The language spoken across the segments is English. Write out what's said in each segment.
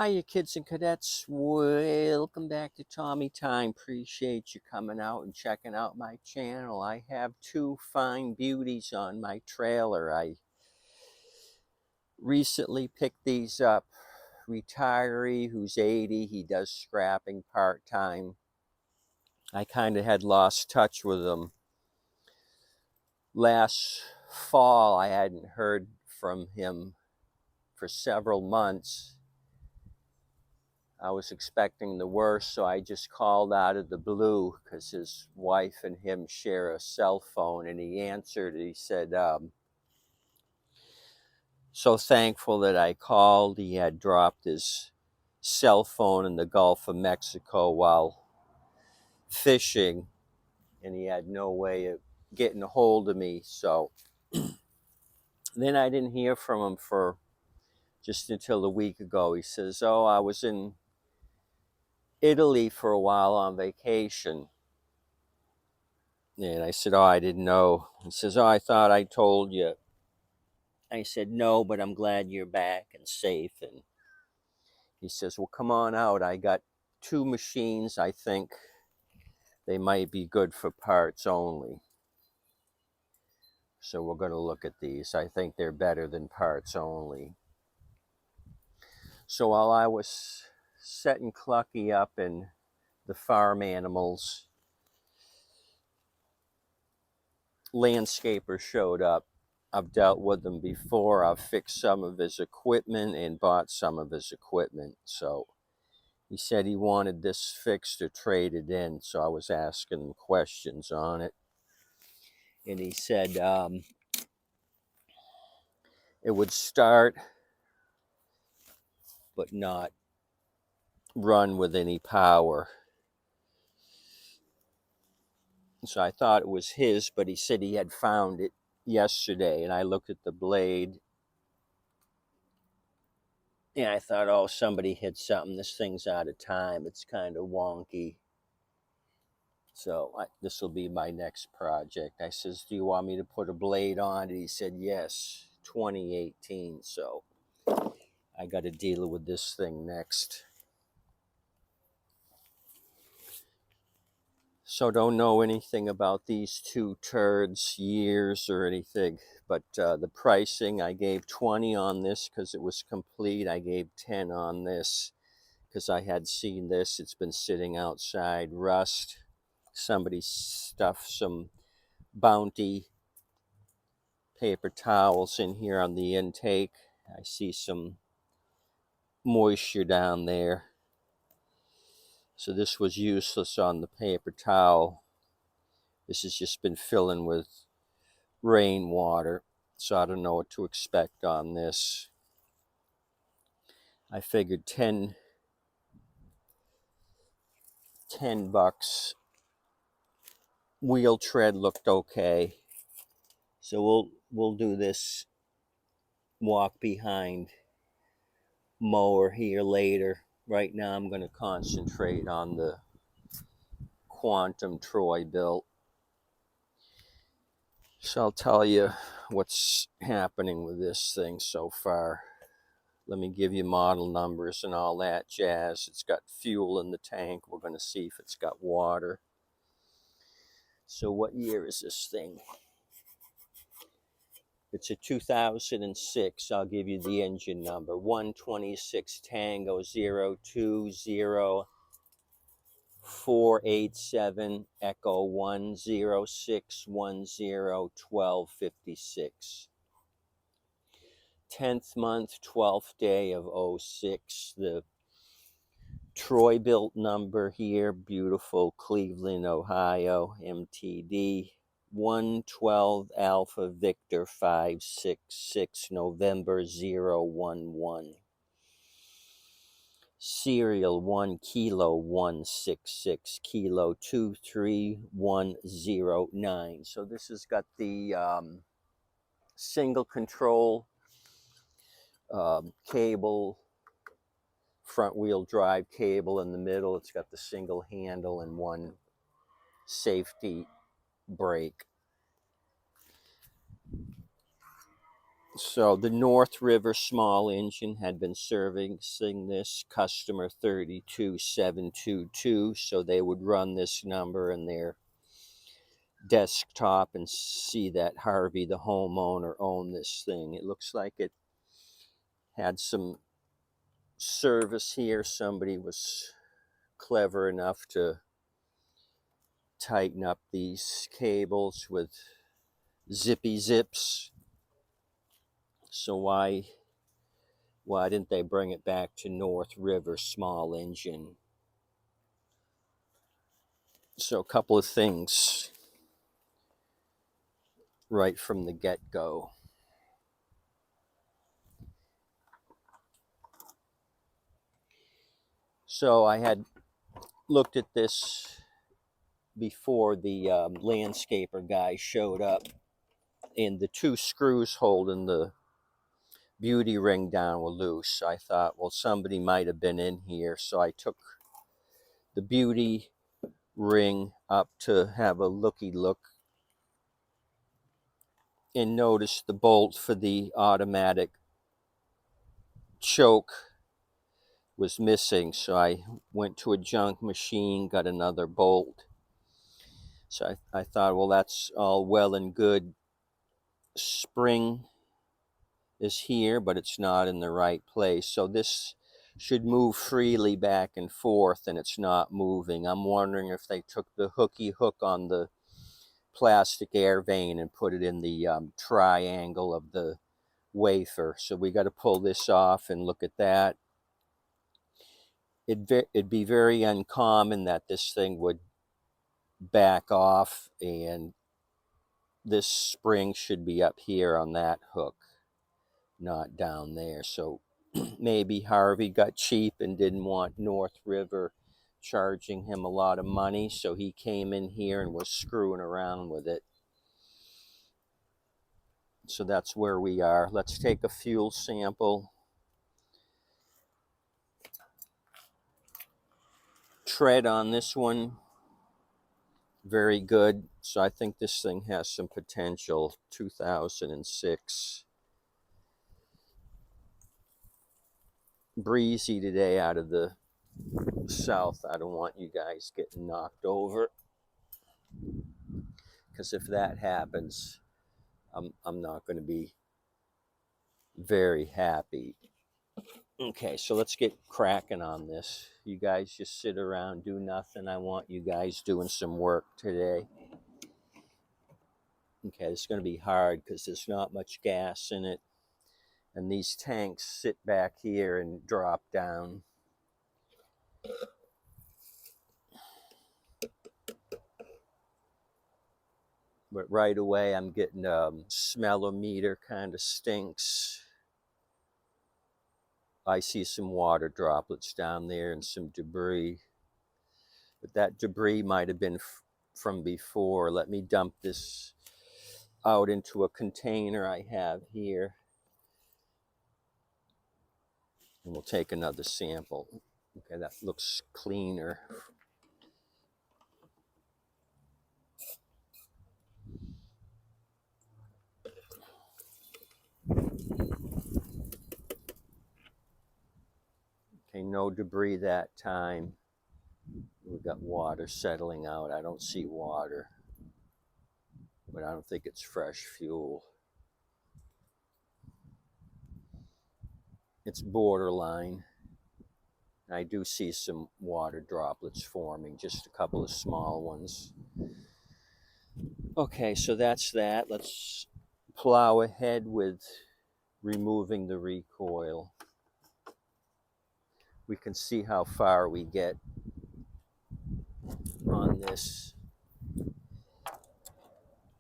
Hiya, kids and cadets. Welcome back to Tommy Time. Appreciate you coming out and checking out my channel. I have two fine beauties on my trailer. I recently picked these up. Retiree who's 80. He does scrapping part-time. I kind of had lost touch with him. Last fall, I hadn't heard from him for several months. I was expecting the worst, so I just called out of the blue because his wife and him share a cell phone, and he answered. He said, so thankful that I called. He had dropped his cell phone in the Gulf of Mexico while fishing, and he had no way of getting a hold of me. So then I didn't hear from him for just until a week ago. He says, oh, I was in Italy for a while on vacation. And I said, oh, I didn't know. He says, oh, I thought I told you. I said, no, but I'm glad you're back and safe. And he says, well, come on out. I got two machines. I think they might be good for parts only. So we're going to look at these. I think they're better than parts only. So while I was setting Clucky up and the farm animals, landscaper showed up. I've dealt with him before. I've fixed some of his equipment and bought some of his equipment. So he said he wanted this fixed or traded in. So I was asking him questions on it. And he said it would start but not run with any power. So I thought it was his, but he said he had found it yesterday. And I looked at the blade. And I thought, oh, somebody hit something. This thing's out of time. It's kind of wonky. So this will be my next project. I says, do you want me to put a blade on it? He said, yes, 2018. So I got to deal with this thing next. So don't know anything about these two turds, years or anything. But the pricing, I gave 20 on this because it was complete. I gave 10 on this because I had seen this. It's been sitting outside, rust. Somebody stuffed some Bounty paper towels in here on the intake. I see some moisture down there. So this was useless on the paper towel. This has just been filling with rainwater. So I don't know what to expect on this. I figured 10 bucks. Wheel tread looked okay. So we'll do this walk behind mower here later. Right now I'm going to concentrate on the Quantum Troy Bilt. So I'll tell you what's happening with this thing so far. Let me give you model numbers and all that jazz. It's got fuel in the tank. We're going to see if it's got water. So what year is this thing? It's a 2006. I'll give you the engine number. 126 Tango 020 487 Echo 10610 1256. 10th month, 12th day of 06. The Troy Bilt number here, beautiful Cleveland, Ohio, MTD 112 Alpha Victor 566 November 011. Serial 1 Kilo 166 Kilo 23109. So this has got the single control cable, front wheel drive cable in the middle. It's got the single handle and one safety brake. So the North River small engine had been servicing this customer 32722, so they would run this number in their desktop and see that Harvey, the homeowner, owned this thing. It looks like it had some service here. Somebody was clever enough to tighten up these cables with zippy zips. So why didn't they bring it back to North River small engine? So a couple of things right from the get-go. So I had looked at this before the landscaper guy showed up, and the two screws holding the beauty ring down were loose. I thought, well, somebody might have been in here, so I took the beauty ring up to have a looky look and noticed the bolt for the automatic choke was missing. So I went to a junk machine, got another bolt. So I thought, well, that's all well and good. Spring is here, but it's not in the right place. So this should move freely back and forth, and it's not moving. I'm wondering if they took the hooky hook on the plastic air vane and put it in the triangle of the wafer. So we got to pull this off and look at that. It'd be very uncommon that this thing would back off, and this spring should be up here on that hook, not down there. So maybe Harvey got cheap and didn't want North River charging him a lot of money, so he came in here and was screwing around with it. So that's where we are. Let's take a fuel sample. Tread on this one, very good. So I think this thing has some potential. 2006. Breezy today out of the south. I don't want you guys getting knocked over, because if that happens, I'm not going to be very happy. Okay, so let's get cracking on this. You guys just sit around, do nothing. I want you guys doing some work today. Okay, it's going to be hard because there's not much gas in it, and these tanks sit back here and drop down. But right away I'm getting smellometer kind of stinks. I see some water droplets down there and some debris, but that debris might have been from before. Let me dump this out into a container I have here, and we'll take another sample. Okay, that looks cleaner. Okay, no debris that time. We've got water settling out. I don't see water, but I don't think it's fresh fuel. It's borderline. I do see some water droplets forming, just a couple of small ones. Okay, so that's that. Let's plow ahead with removing the recoil. We can see how far we get on this.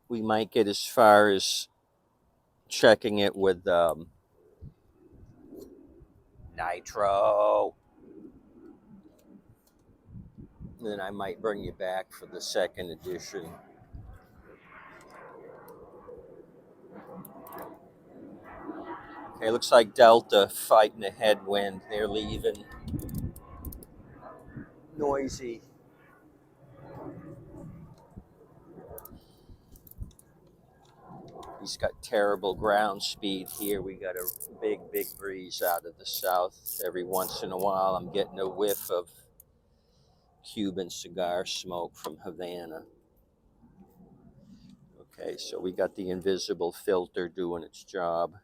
We might get as far as checking it with nitro. Then I might bring you back for the second edition. Okay, looks like Delta fighting a headwind. They're leaving. Noisy. He's got terrible ground speed here. We got a big breeze out of the south. Every once in a while, I'm getting a whiff of Cuban cigar smoke from Havana. Okay, so we got the invisible filter doing its job.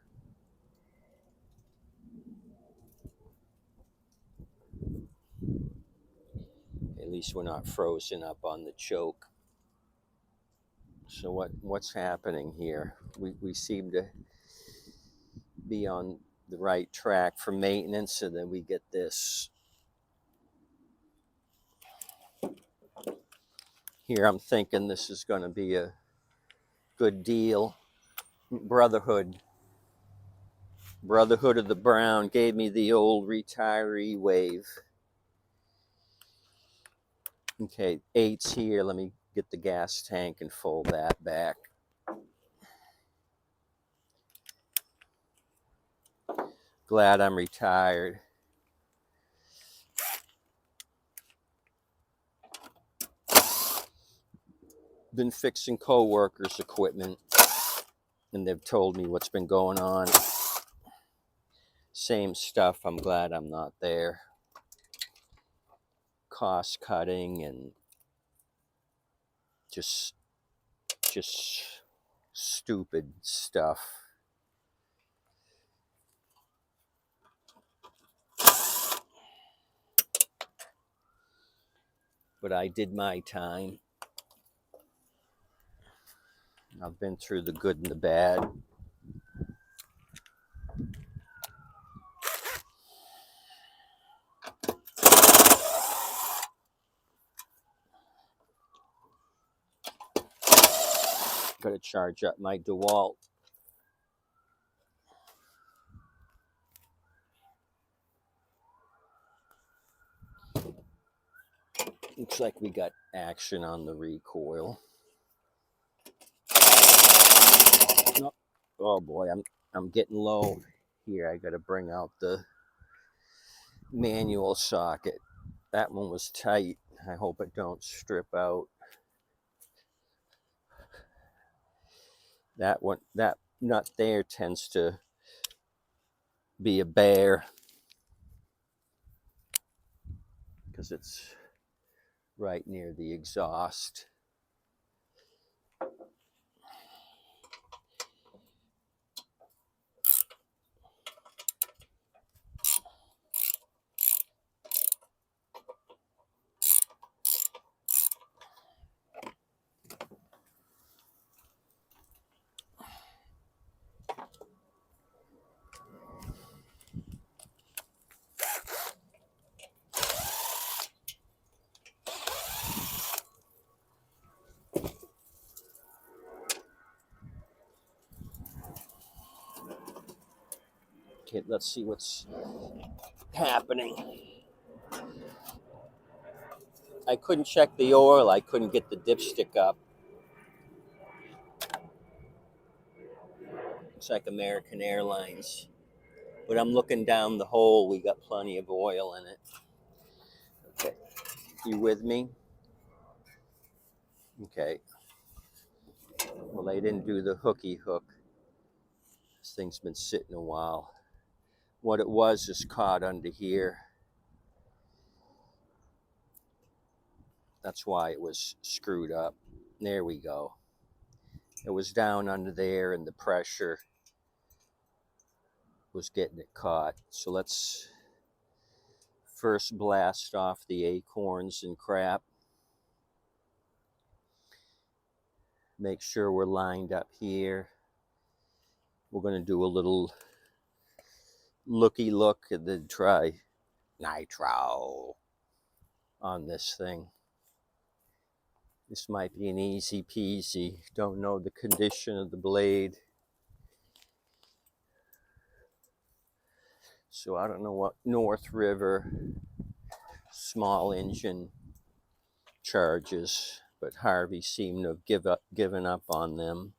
At least we're not frozen up on the choke. So what's happening here? We seem to be on the right track for maintenance, and then we get this. Here I'm thinking this is going to be a good deal. Brotherhood of the Brown gave me the old retiree wave. Okay, 8's here. Let me get the gas tank and fold that back. Glad I'm retired. Been fixing co-workers' equipment, and they've told me what's been going on. Same stuff. I'm glad I'm not there. Cost cutting and just stupid stuff. But I did my time. I've been through the good and the bad. Got to charge up my DeWalt. Looks like we got action on the recoil. Oh boy, I'm getting low here. I got to bring out the manual socket. That one was tight. I hope it don't strip out. That one, that nut there tends to be a bear because it's right near the exhaust. Okay, let's see what's happening. I couldn't check the oil. I couldn't get the dipstick up. Looks like American Airlines. But I'm looking down the hole. We got plenty of oil in it. Okay, you with me? Okay. Well, they didn't do the hooky hook. This thing's been sitting a while. What it was is caught under here. That's why it was screwed up. There we go. It was down under there and the pressure was getting it caught. So let's first blast off the acorns and crap. Make sure we're lined up here. We're going to do a little looky look and then try nitro on this thing. This might be an easy peasy. Don't know the condition of the blade. So I don't know what North River small engine charges, but Harvey seemed to have given up on them.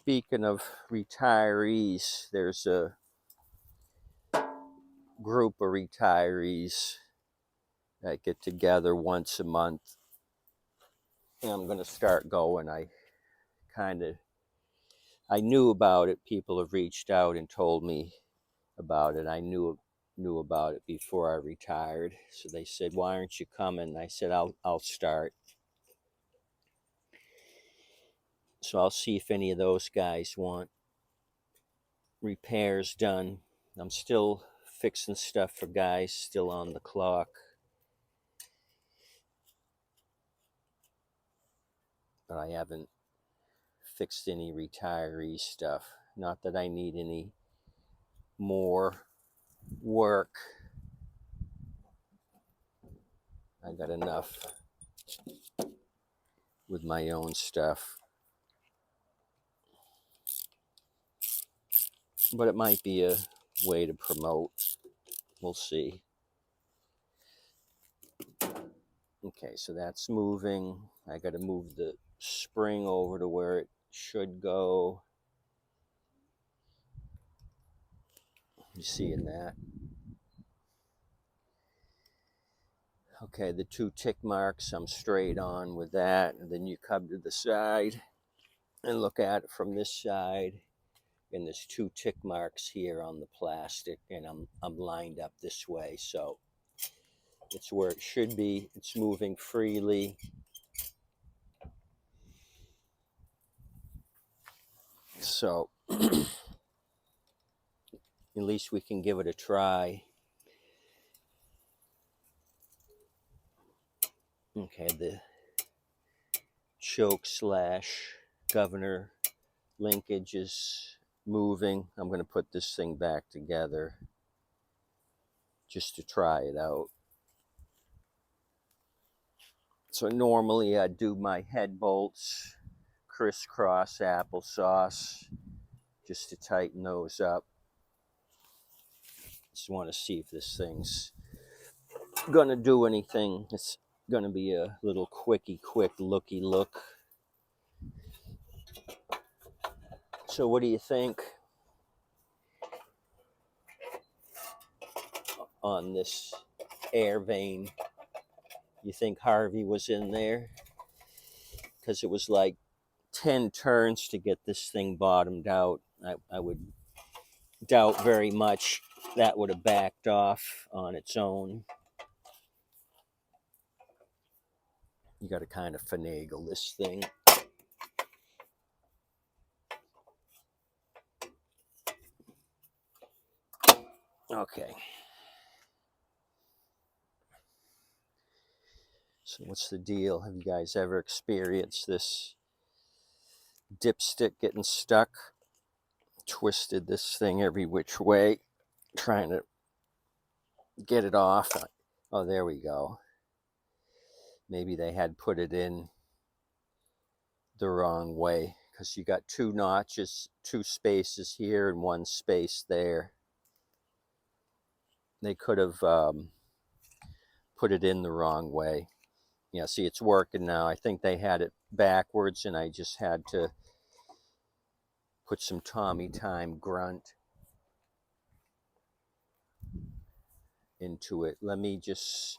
speaking of retirees, there's a group of retirees that get together once a month, and I'm going to start going. I knew about it. People have reached out and told me about it. I knew about it before I retired. So they said, "Why aren't you coming?" I said, "I'll start." So I'll see if any of those guys want repairs done. I'm still fixing stuff for guys still on the clock, but I haven't fixed any retiree stuff. Not that I need any more work. I got enough with my own stuff. But it might be a way to promote. We'll see. Okay, so that's moving. I got to move the spring over to where it should go. You seeing that? Okay, the two tick marks, I'm straight on with that. And then you come to the side and look at it from this side. And there's two tick marks here on the plastic, and I'm lined up this way. So it's where it should be. It's moving freely. So at least we can give it a try. Okay, the choke / governor linkage is moving. I'm going to put this thing back together just to try it out. So normally I do my head bolts crisscross applesauce just to tighten those up. Just want to see if this thing's going to do anything. It's going to be a little quick looky look. So what do you think on this air vane? You think Harvey was in there? Because it was like 10 turns to get this thing bottomed out. I would doubt very much that would have backed off on its own. You got to kind of finagle this thing. Okay. So what's the deal? Have you guys ever experienced this dipstick getting stuck? Twisted this thing every which way, trying to get it off. Oh, there we go. Maybe they had put it in the wrong way, because you got two notches, two spaces here and one space there. They could have put it in the wrong way. Yeah, see, it's working now. I think they had it backwards, and I just had to put some Tommy Time grunt into it. Let me just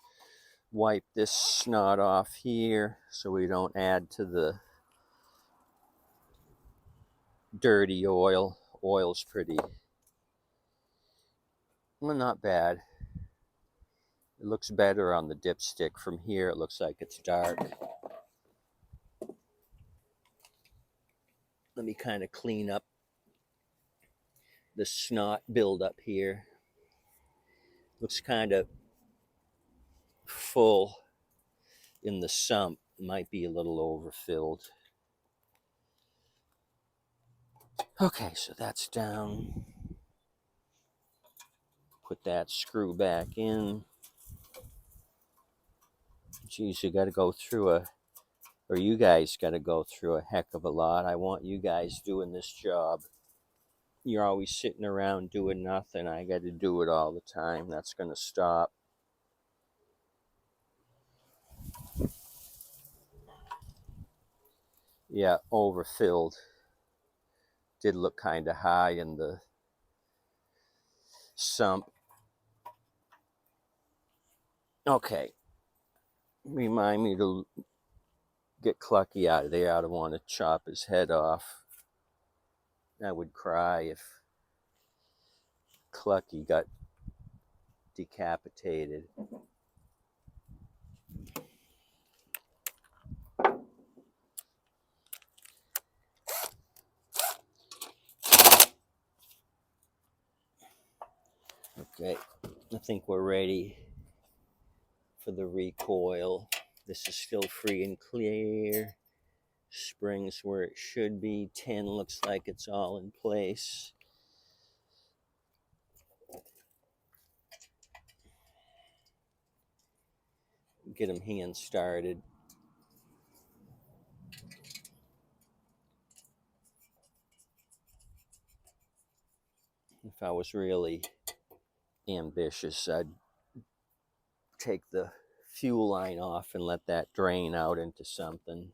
wipe this snot off here so we don't add to the dirty oil. Oil's pretty, well, not bad. It looks better on the dipstick. From here it looks like it's dark. Let me kind of clean up the snot buildup here. Looks kind of full in the sump. Might be a little overfilled. Okay, so that's down. Put that screw back in. Geez, you got to go through or you guys got to go through a heck of a lot. I want you guys doing this job. You're always sitting around doing nothing. I got to do it all the time. That's going to stop. Yeah, overfilled. did look kind of high in the sump. Okay, remind me to get Clucky out of there. I don't want to chop his head off. I would cry if Clucky got decapitated. Okay, I think we're ready for the recoil. This is still free and clear. Springs where it should be. 10 looks like it's all in place. Get them hand started. If I was really ambitious, I'd take the fuel line off and let that drain out into something.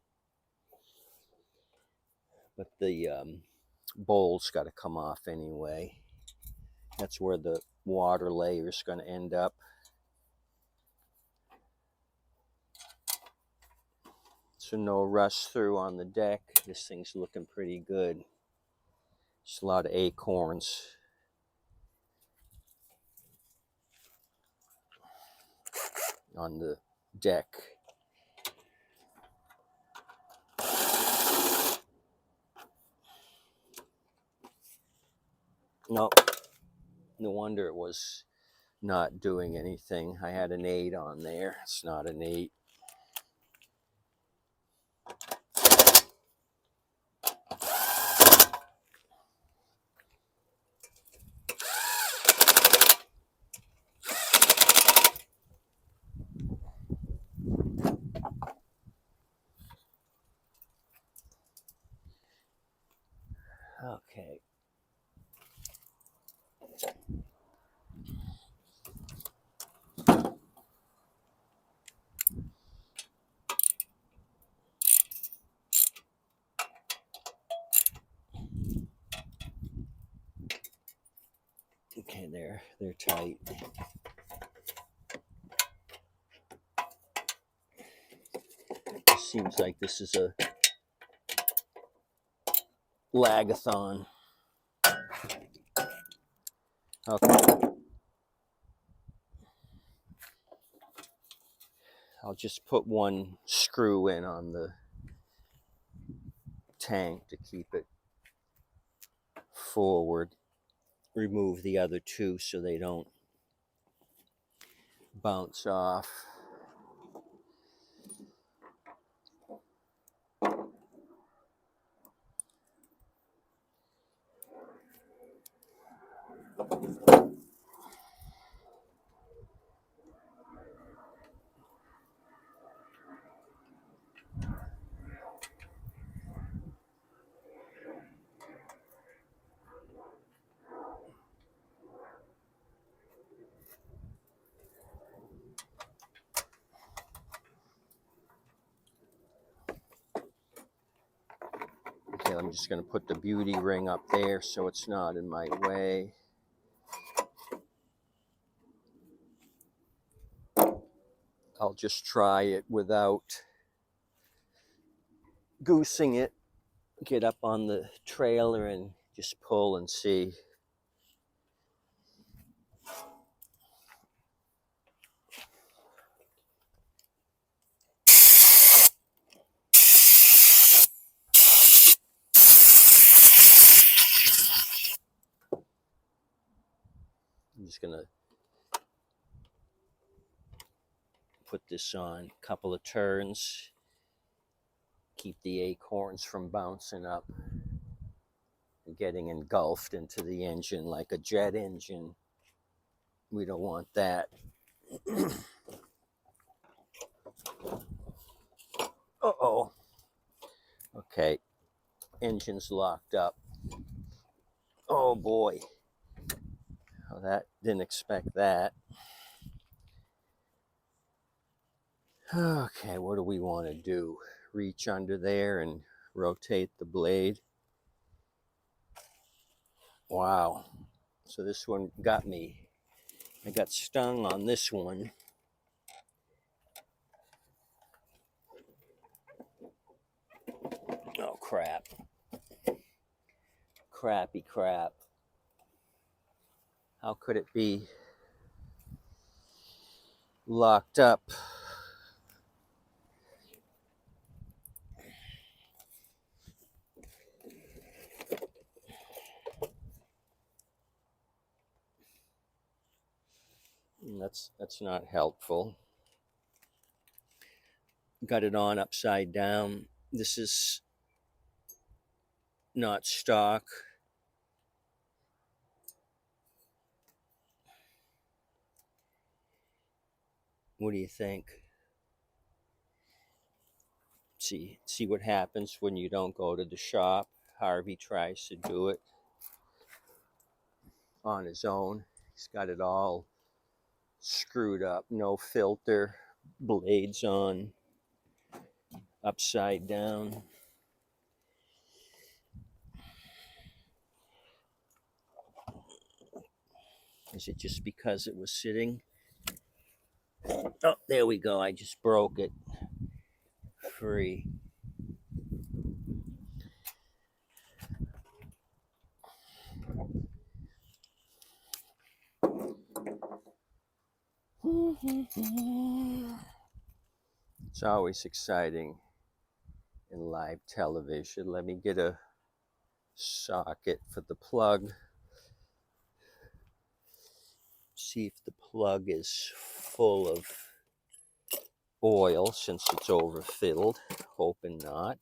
But the bowl's got to come off anyway. That's where the water layer is going to end up. So no rust through on the deck. This thing's looking pretty good. Just a lot of acorns. On the deck. Nope. No wonder it was not doing anything. I had an 8 on there. It's not an 8. Okay. Okay, they're tight. Seems like this is a lagathon. Okay. I'll just put one screw in on the tank to keep it forward. Remove the other 2 so they don't bounce off. Okay, I'm just going to put the beauty ring up there so it's not in my way. I'll just try it without goosing it. Get up on the trailer and just pull and see. I'm just going to put this on a couple of turns. Keep the acorns from bouncing up and getting engulfed into the engine like a jet engine. We don't want that. Uh-oh. Okay, engine's locked up. Oh boy. Oh, that didn't expect that. Okay, what do we want to do? Reach under there and rotate the blade. Wow. So this one got me. I got stung on this one. Oh, crap. Crappy crap. How could it be locked up? That's not helpful. Got it on upside down. This is not stock. What do you think? See what happens when you don't go to the shop. Harvey tries to do it on his own. He's got it all screwed up, no filter, blades on, upside down. Is it just because it was sitting? Oh, there we go. I just broke it free. It's always exciting in live television. Let me get a socket for the plug. See if the plug is full of oil since it's overfilled. Hoping not.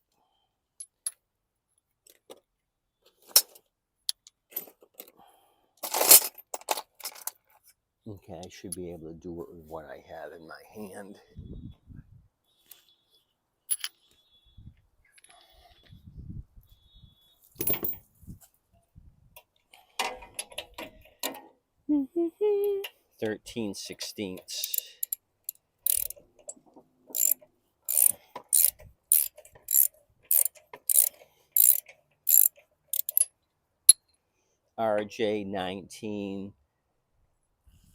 Okay, I should be able to do it with what I have in my hand. Mm-hmm. 13/16. RJ 19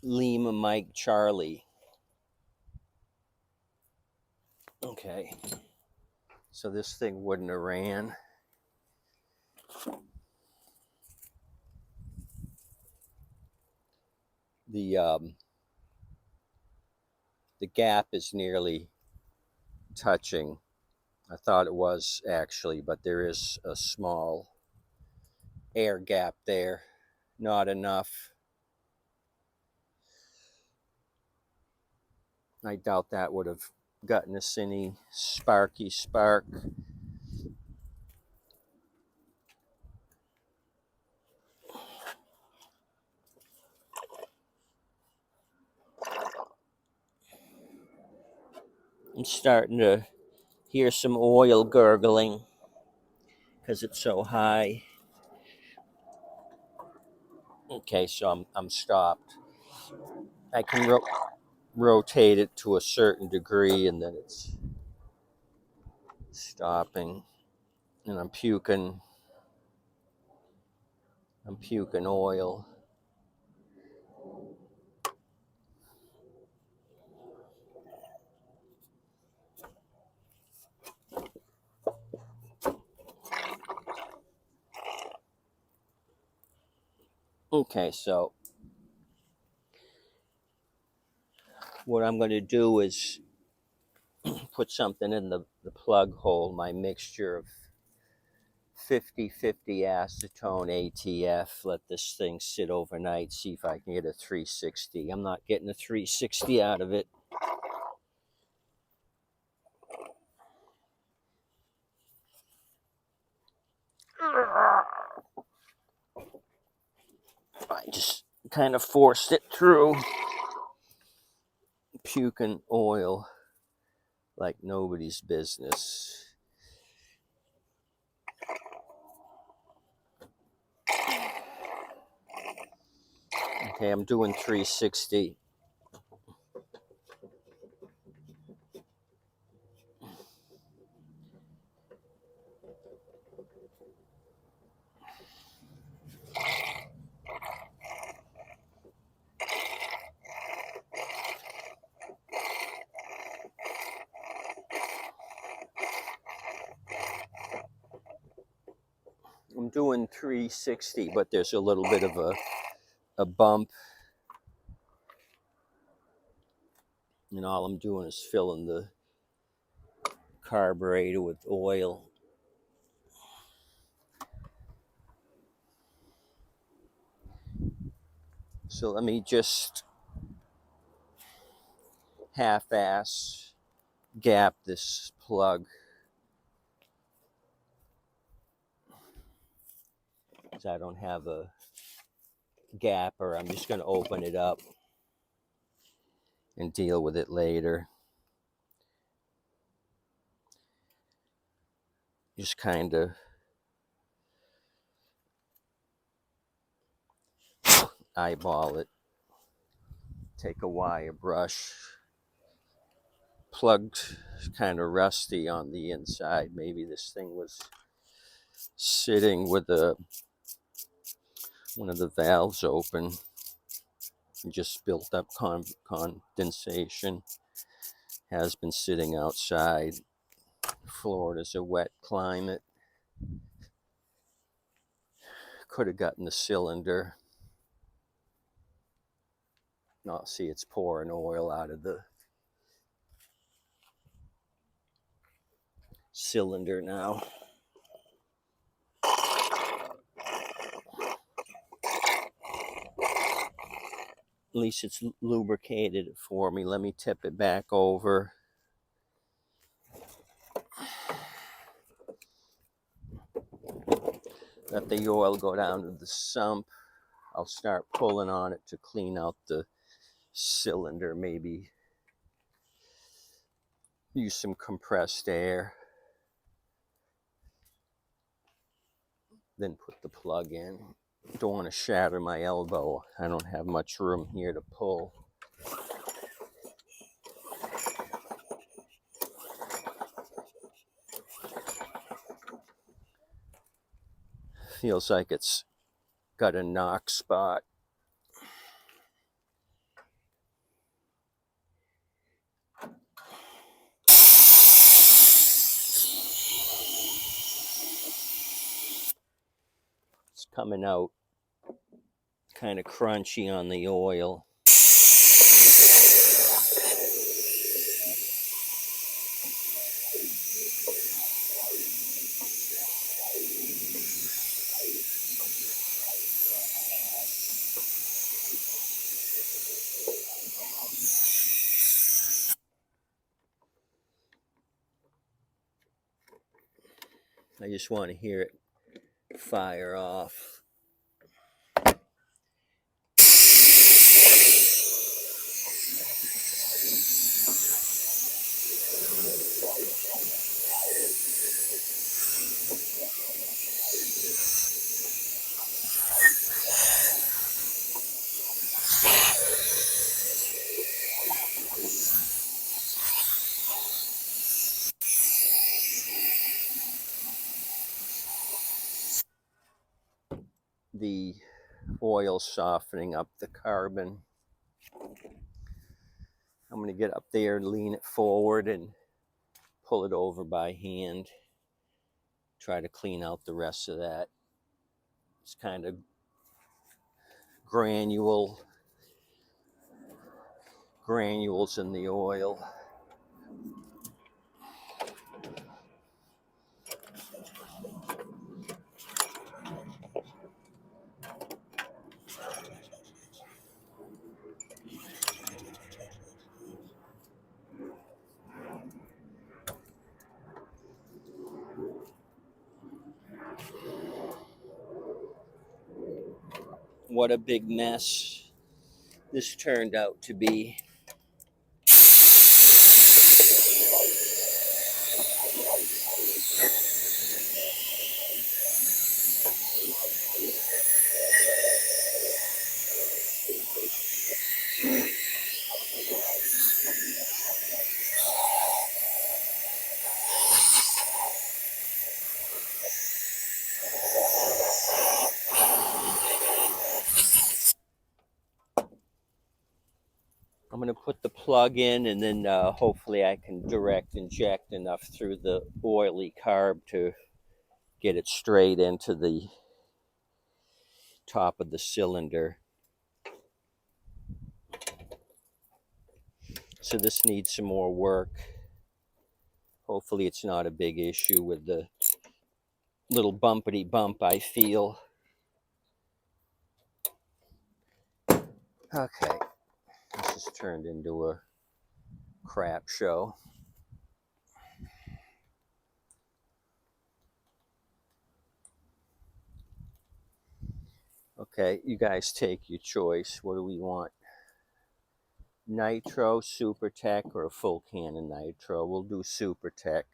Lima Mike Charlie. Okay, so this thing wouldn't have ran. The gap is nearly touching. I thought it was actually, but there is a small air gap there. Not enough. I doubt that would have gotten us any sparky spark. I'm starting to hear some oil gurgling because it's so high. Okay, so I'm stopped. I can rotate it to a certain degree and then it's stopping. And I'm puking oil. Okay, so what I'm going to do is put something in the plug hole, my mixture of 50/50 acetone ATF. Let this thing sit overnight, see if I can get a 360. I'm not getting a 360 out of it. I just kind of forced it through. Puking oil like nobody's business. Okay, I'm doing 360. doing 360, but there's a little bit of a bump. And all I'm doing is filling the carburetor with oil. So let me just half-ass gap this plug. Because I don't have a gapper. I'm just going to open it up and deal with it later. Just kind of eyeball it. Take a wire brush. Plugged kind of rusty on the inside. Maybe this thing was sitting with one of the valves open and just built up condensation. Has been sitting outside. Florida's a wet climate. Could have gotten the cylinder. Now see, it's pouring oil out of the cylinder now. At least it's lubricated it for me. Let me tip it back over. Let the oil go down to the sump. I'll start pulling on it to clean out the cylinder. Maybe use some compressed air. Then put the plug in. Don't want to shatter my elbow. I don't have much room here to pull. Feels like it's got a knock spot. It's coming out kind of crunchy on the oil. I just want to hear it fire off. The oil softening up the carbon. I'm going to get up there and lean it forward and pull it over by hand. Try to clean out the rest of that. It's kind of granules in the oil. What a big mess this turned out to be. I'm going to put the plug in, and then hopefully I can direct inject enough through the oily carb to get it straight into the top of the cylinder. So this needs some more work. Hopefully it's not a big issue with the little bumpity bump I feel. Okay, this has turned into a crap show. Okay, you guys take your choice. What do we want? Nitro, Super Tech, or a full can of Nitro? We'll do Super Tech.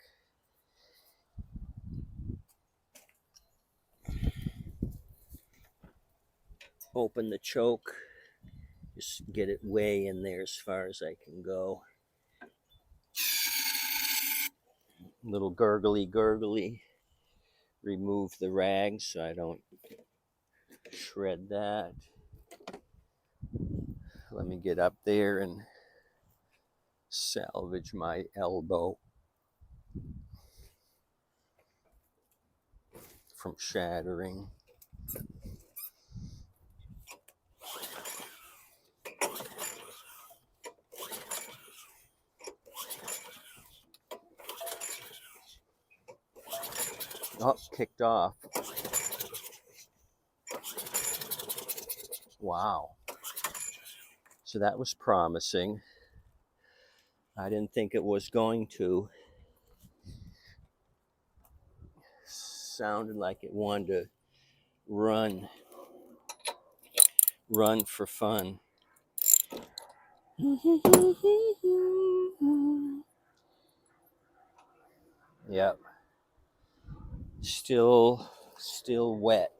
Open the choke. Just get it way in there as far as I can go. Little gurgly. Remove the rag so I don't shred that. Let me get up there and salvage my elbow from shattering. Oh, kicked off. Wow. So that was promising. I didn't think it was going to. Sounded like it wanted to run for fun. Yep. Still wet.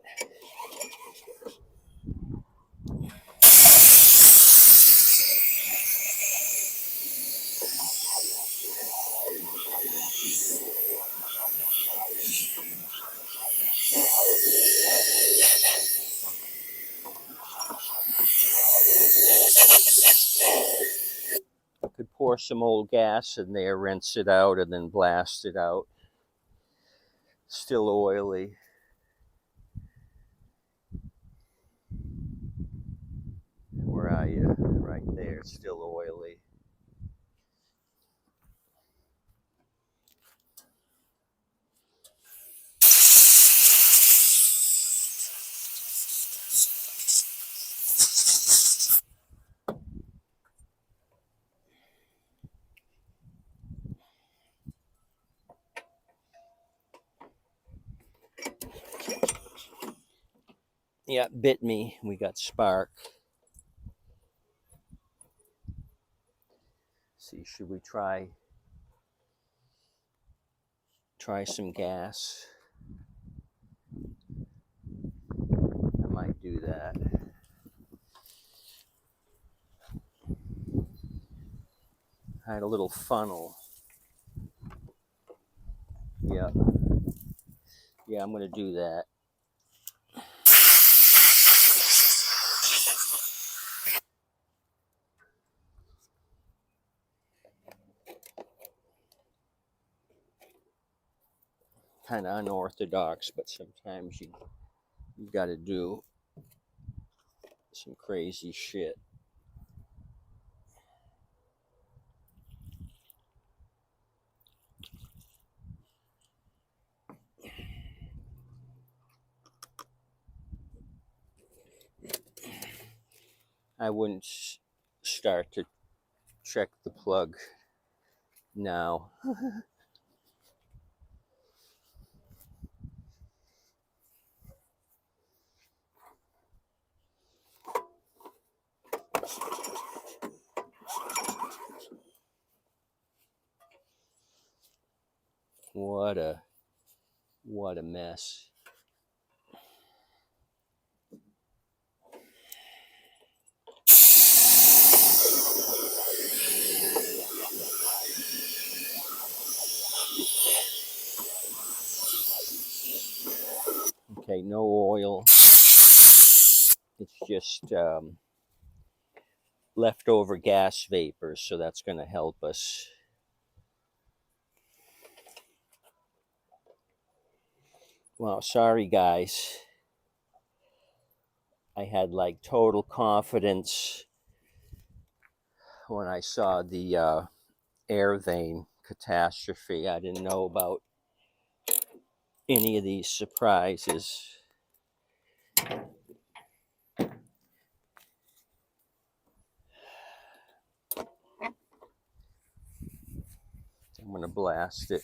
Could pour some old gas in there, rinse it out, and then blast it out. Still oily. Where are you? Right there. Still oily. Yeah, bit me. We got spark. See, should we try some gas? I might do that. I had a little funnel. Yeah. Yeah, I'm going to do that. Kind of unorthodox, but sometimes you've got to do some crazy shit. I wouldn't start to check the plug now. What a mess. Okay, no oil. It's just leftover gas vapor, so that's going to help us. Well, sorry guys. I had like total confidence when I saw the air vane catastrophe. I didn't know about any of these surprises. I'm going to blast it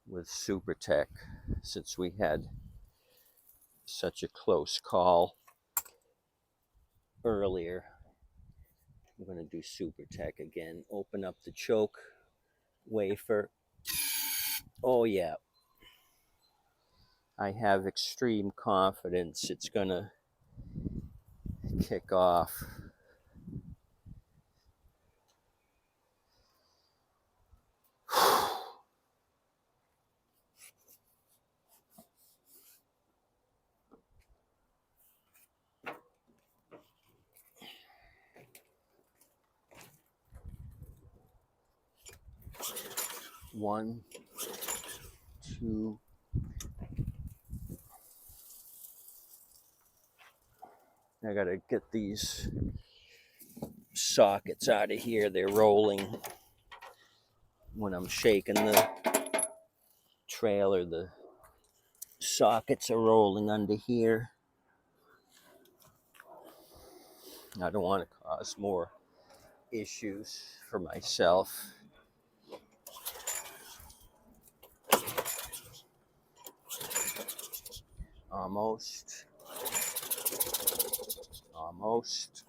with Super Tech since we had such a close call earlier. I'm going to do Super Tech again. Open up the choke wafer. Oh, yeah. I have extreme confidence it's going to kick off. One, two. I gotta get these sockets out of here. They're rolling when I'm shaking the trailer. The sockets are rolling under here. I don't want to cause more issues for myself. Almost. Almost.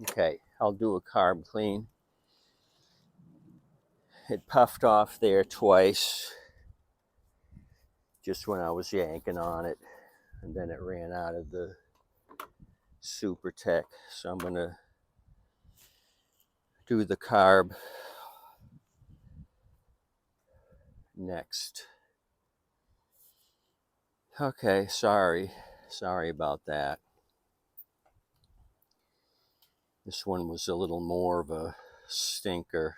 Okay, I'll do a carb clean. It puffed off there twice just when I was yanking on it, and then it ran out of the Super Tech. So I'm gonna do the carb next. Okay, sorry about that. This one was a little more of a stinker,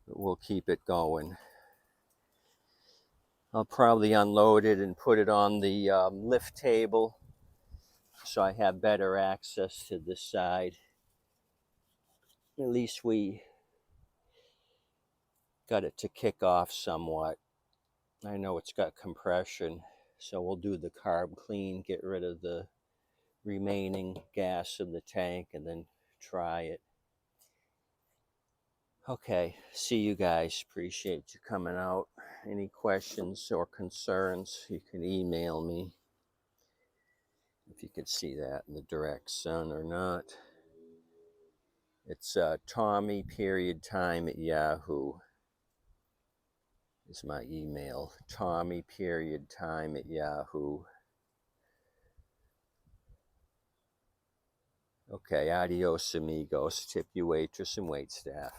but we'll keep it going. I'll probably unload it and put it on the lift table so I have better access to this side. At least we got it to kick off somewhat. I know it's got compression, so we'll do the carb clean, get rid of the remaining gas in the tank, and then try it. Okay, see you guys. Appreciate you coming out. Any questions or concerns, you can email me. If you could see that in the direct sun or not. It's Tommy time at Yahoo is my email. Tommy time at Yahoo. Okay, adios amigos. Tip you waitress and waitstaff.